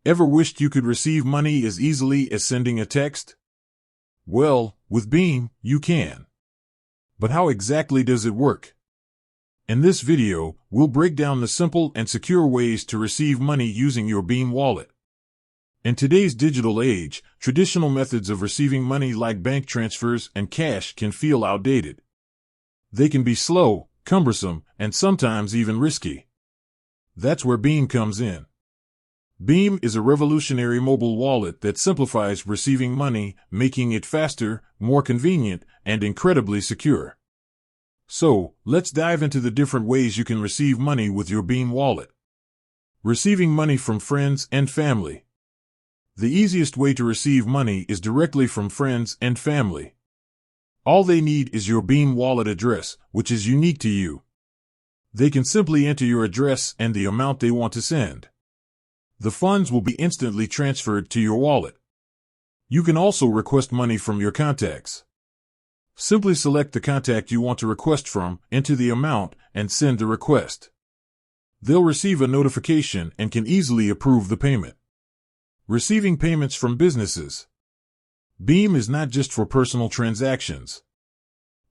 Ever wished you could receive money as easily as sending a text? Well, with Beam, you can. But how exactly does it work? In this video, we'll break down the simple and secure ways to receive money using your Beam wallet. In today's digital age, traditional methods of receiving money like bank transfers and cash can feel outdated. They can be slow, cumbersome, and sometimes even risky. That's where Beam comes in. Beam is a revolutionary mobile wallet that simplifies receiving money, making it faster, more convenient, and incredibly secure. So, let's dive into the different ways you can receive money with your Beam wallet. Receiving money from friends and family. The easiest way to receive money is directly from friends and family. All they need is your Beam wallet address, which is unique to you. They can simply enter your address and the amount they want to send. The funds will be instantly transferred to your wallet. You can also request money from your contacts. Simply select the contact you want to request from, enter the amount, and send the request. They'll receive a notification and can easily approve the payment. Receiving payments from businesses. Beam is not just for personal transactions.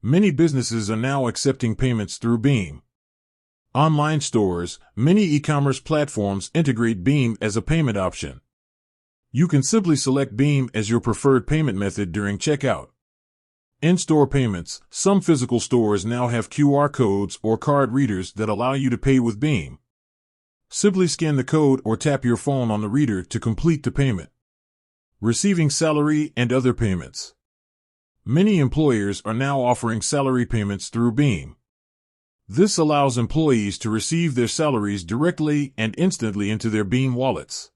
Many businesses are now accepting payments through Beam. Online stores, many e-commerce platforms integrate Beam as a payment option. You can simply select Beam as your preferred payment method during checkout. In-store payments. Some physical stores now have QR codes or card readers that allow you to pay with Beam. Simply scan the code or tap your phone on the reader to complete the payment. Receiving salary and other payments. Many employers are now offering salary payments through Beam. This allows employees to receive their salaries directly and instantly into their Beam wallets.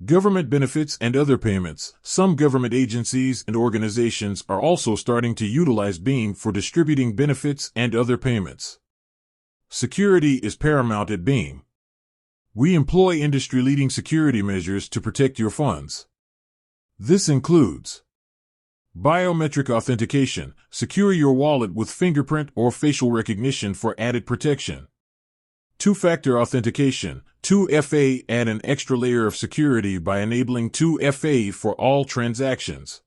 Government benefits and other payments. Some government agencies and organizations are also starting to utilize Beam for distributing benefits and other payments. Security is paramount at Beam. We employ industry-leading security measures to protect your funds. This includes biometric authentication. Secure your wallet with fingerprint or facial recognition for added protection. Two-factor authentication. 2FA. Add an extra layer of security by enabling 2FA for all transactions.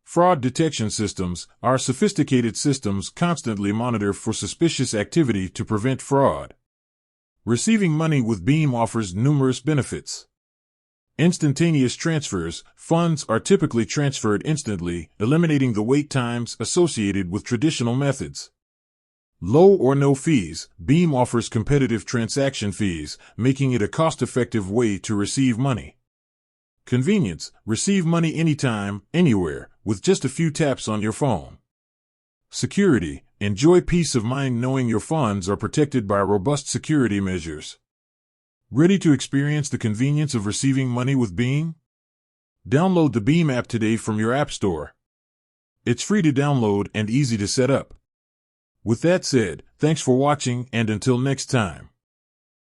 Fraud detection systems. Our sophisticated systems constantly monitor for suspicious activity to prevent fraud. Receiving money with Beam offers numerous benefits. Instantaneous transfers. Funds are typically transferred instantly, eliminating the wait times associated with traditional methods. Low or no fees. Beam offers competitive transaction fees, making it a cost-effective way to receive money. Convenience. Receive money anytime, anywhere, with just a few taps on your phone. Security. Enjoy peace of mind knowing your funds are protected by robust security measures. Ready to experience the convenience of receiving money with Beam? Download the Beam app today from your app store. It's free to download and easy to set up. With that said, thanks for watching, and until next time.